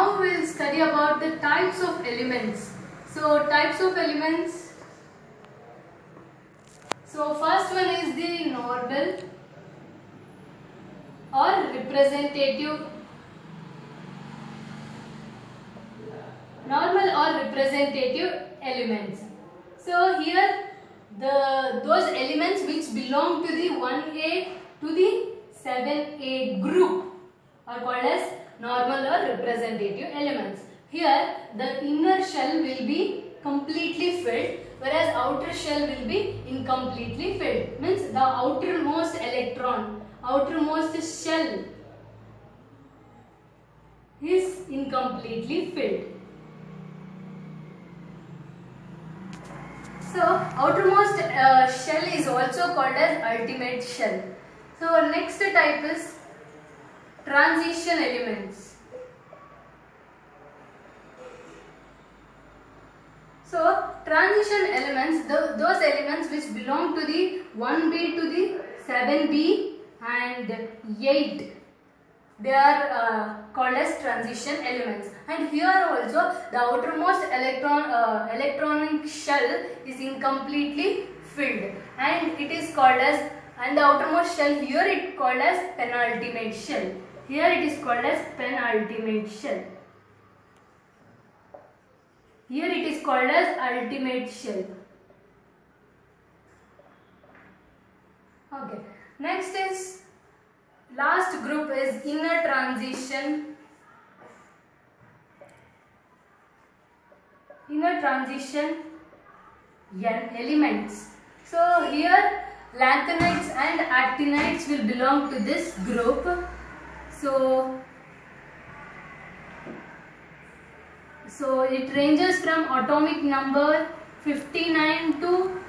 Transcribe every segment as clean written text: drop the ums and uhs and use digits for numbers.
now we'll study about the types of elements. So types of elements. So first one is the normal or representative. Normal or representative elements. So here those elements which belong to the 1A to the 7A group are called as normal or representative elements. Here the inner shell will be completely filled, whereas outer shell will be incompletely filled. Means the outermost electron, outermost shell is incompletely filled. So outermost shell is also called as ultimate shell. So next type is transition elements. So transition elements, those elements which belong to the 1B to the 7B and 8, they are called as transition elements. And here also the outermost electronic shell is incompletely filled, and it is called as, and the outermost shell here it called as penultimate shell. Here it is called as penultimate shell. Here it is called as ultimate shell. Okay. Next is, last group is inner transition. Inner transition N elements. So here lanthanides and actinides will belong to this group. So it ranges from atomic number 59 to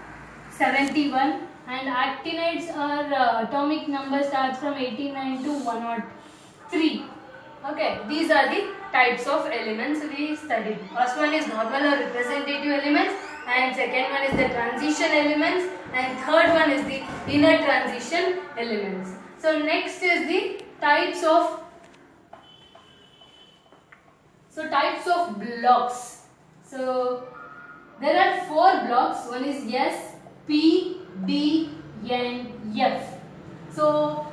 71, and actinides are atomic number starts from 89 to 103. Okay, these are the types of elements we studied. First one is normal or representative elements, and second one is the transition elements, and third one is the inner transition elements. So next is the types of blocks. So there are 4 blocks. One is S, P, D, N, F. So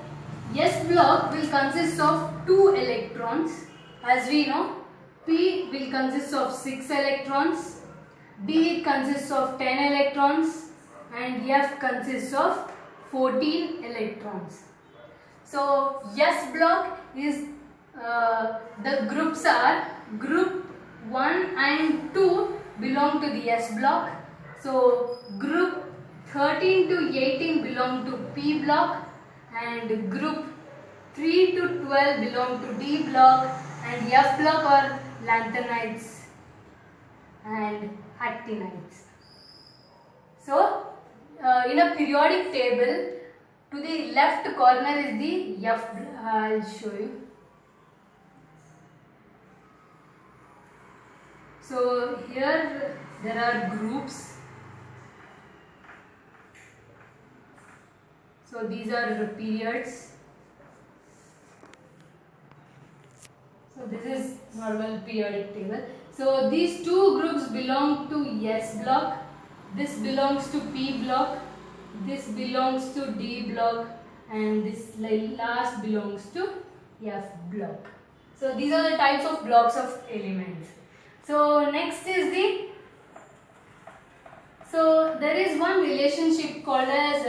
S block will consist of 2 electrons. As we know, P will consist of 6 electrons, D consists of 10 electrons, and F consists of 14 electrons. So S block is, the groups are group 1 and 2 belong to the S block. So group 13 to 18 belong to P block, and group 3 to 12 belong to D block, and F block are lanthanides and actinides. So in a periodic table, to the left corner is the F. I'll show you. So here there are groups. So these are periods. So this is normal periodic table. So these 2 groups belong to S block. This belongs to P block. This belongs to D block, and this last belongs to F block. So these are the types of blocks of elements. So next is there is one relationship called as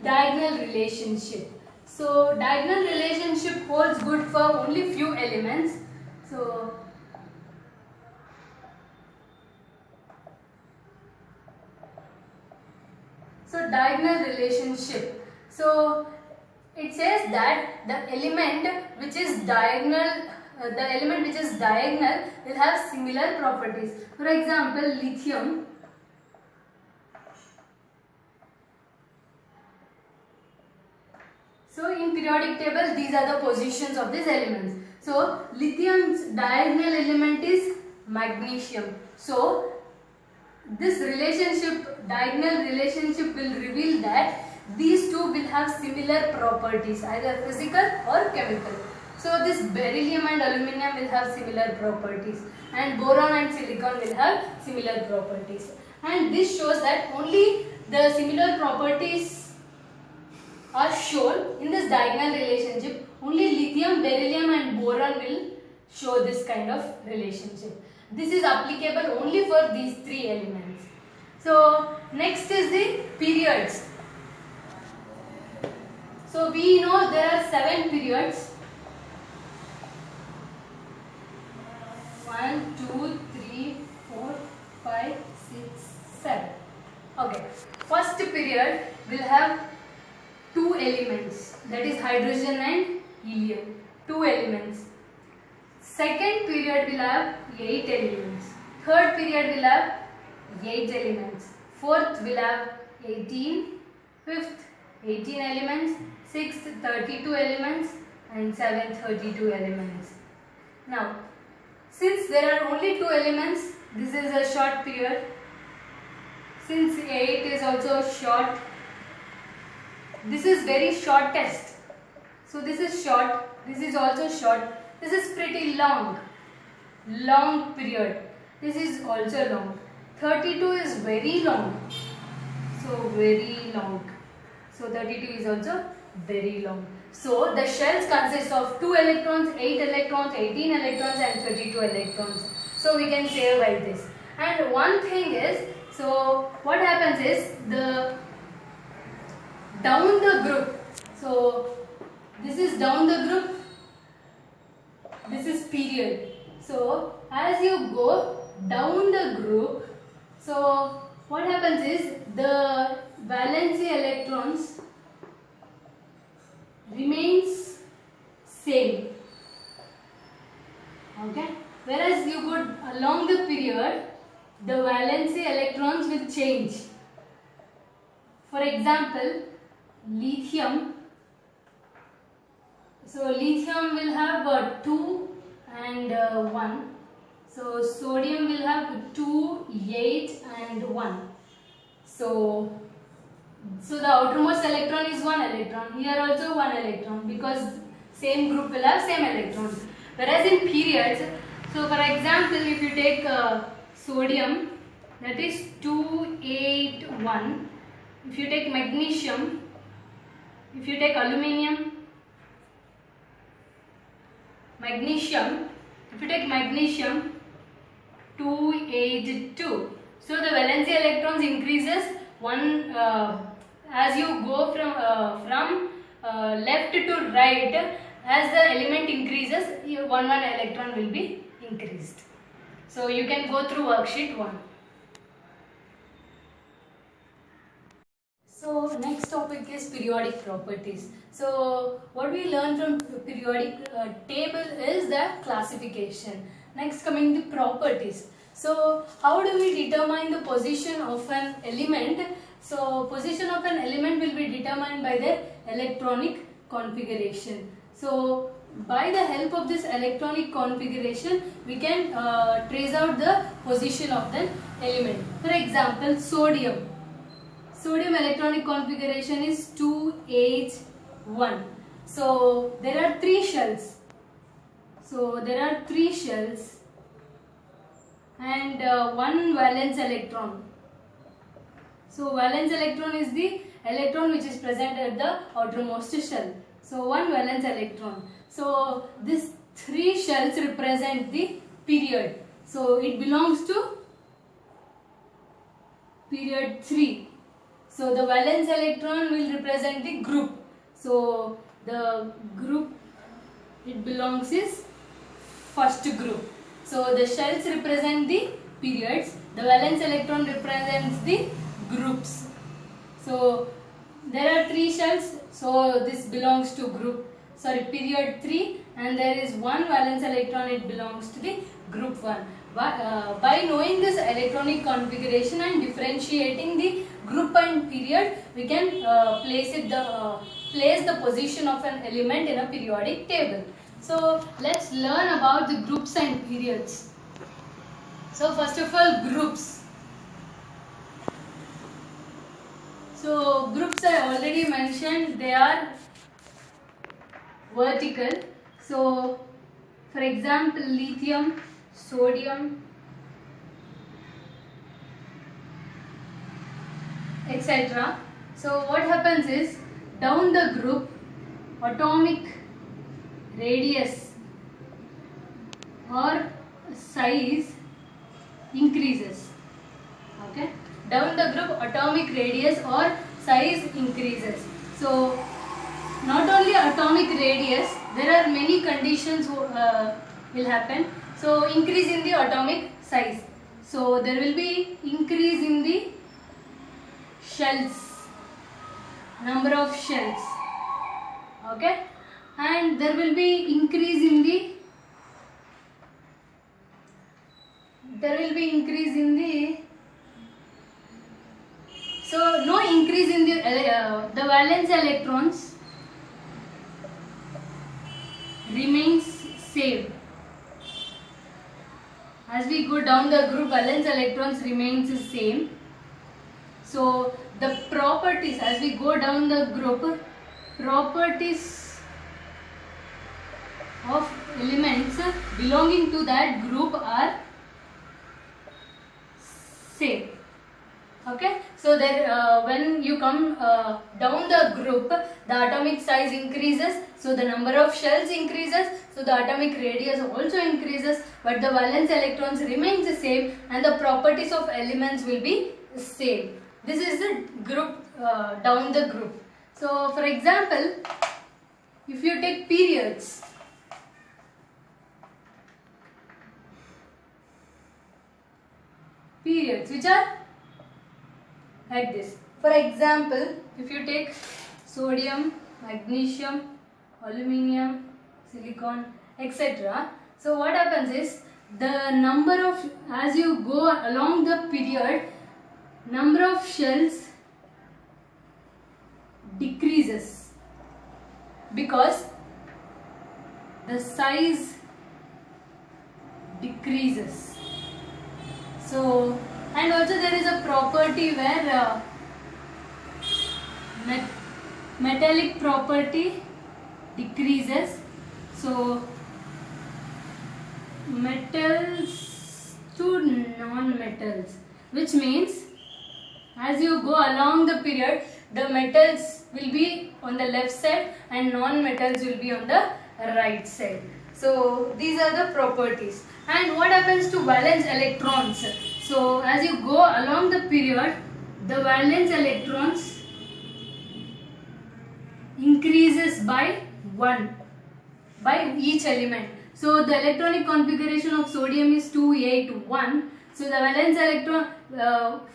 diagonal relationship. So diagonal relationship holds good for only few elements. So diagonal relationship. So it says that the element which is diagonal will have similar properties. For example, lithium. So in periodic table, these are the positions of these elements. So lithium's diagonal element is magnesium. So this diagonal relationship will reveal that these two will have similar properties, either physical or chemical. So this beryllium and aluminum will have similar properties, and boron and silicon will have similar properties. And this shows that only the similar properties are shown in this diagonal relationship. Only lithium, beryllium and boron will show this kind of relationship. This is applicable only for these three elements. So next is the periods. So we know there are 7 periods. 1, 2, 3, 4, 5, 6, 7. Okay. First period will have 2 elements, that is hydrogen and helium. 2 elements. Second period will have 8 elements. Third period will have 8 elements. Fourth will have 18. Fifth 18 elements. Sixth 32 elements. And seventh 32 elements. Now, since there are only 2 elements, this is a short period. Since 8 is also short, this is very shortest. So this is short, this is also short. This is pretty long period. This is also long. 32 is very long. So very long. So 32 is also very long. So the shells consist of 2 electrons, 8 electrons, 18 electrons and 32 electrons. So we can say like this. And one thing is, so what happens is down the group. So this is down the group. This is period. So as you go down the group, so what happens is the valency electrons remains same. Okay. Whereas you go along the period, the valency electrons will change. For example, lithium. So lithium will have 2 and 1. So sodium will have 2, 8 and 1. So the outermost electron is 1 electron. Here also 1 electron, because same group will have same electrons. Whereas in periods, so for example, if you take sodium, that is 2, 8, 1. If you take magnesium, if you take aluminium, if you take magnesium, 2, 8, 2. So the valency electrons increases one as you go from left to right. As the element increases, one electron will be increased. So you can go through worksheet 1. So next topic is periodic properties. So what we learn from periodic table is the classification. Next coming to properties. So how do we determine the position of an element? So position of an element will be determined by their electronic configuration. So by the help of this electronic configuration, we can trace out the position of the element. For example, sodium. Sodium electronic configuration is 2H1. So there are 3 shells. And 1 valence electron. So valence electron is the electron which is present at the outermost shell. So 1 valence electron. So these 3 shells represent the period. So it belongs to period 3. So the valence electron will represent the group. So the group it belongs is first group. So the shells represent the periods. The valence electron represents the groups. So there are 3 shells. So this belongs to period 3, and there is 1 valence electron. It belongs to the group 1. By knowing this electronic configuration and differentiating the group and period, we can place the position of an element in a periodic table. So let's learn about the groups and periods. So first of all, groups. So groups I already mentioned, they are vertical. So for example, lithium, sodium, etc. So what happens is, down the group, atomic radius or size increases. Okay, down the group, atomic radius or size increases. So not only atomic radius, there are many conditions will happen. So increase in the atomic size. So there will be increase in the shells, number of shells. Okay, and there will be increase in the so no increase in the valence electrons remains same. As we go down the group, valence electrons remains the same. So the properties, as we go down the group, properties of elements belonging to that group are same. Okay, so there when you come down the group, the atomic size increases, so the number of shells increases, so the atomic radius also increases, but the valence electrons remains the same and the properties of elements will be same. This is the group, down the group. So for example, if you take periods, which are like this. For example, if you take sodium, magnesium, aluminium, silicon, etc. So what happens is, the number of, as you go along the period, number of shells decreases because the size decreases. So, and also there is a property where metallic property decreases. So metals to non-metals, which means as you go along the period, the metals will be on the left side and non-metals will be on the right side. So these are the properties. And what happens to valence electrons? So as you go along the period, the valence electrons increases by 1 by each element. So the electronic configuration of sodium is 281. So the valence electron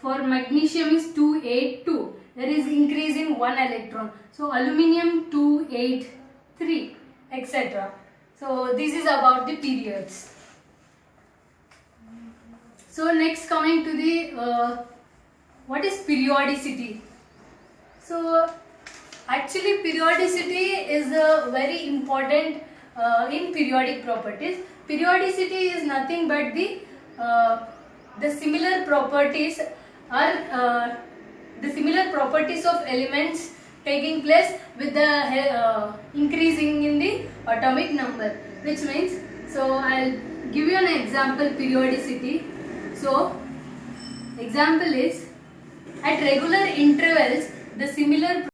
for magnesium is 282. There is increase in 1 electron. So aluminium 283, etc. So this is about the periods. So next, coming to the what is periodicity? So actually periodicity is very important in periodic properties. Periodicity is nothing but the similar properties are the similar properties of elements taking place with the increasing in the atomic number, which means, so I'll give you an example periodicity. So example is, at regular intervals the similar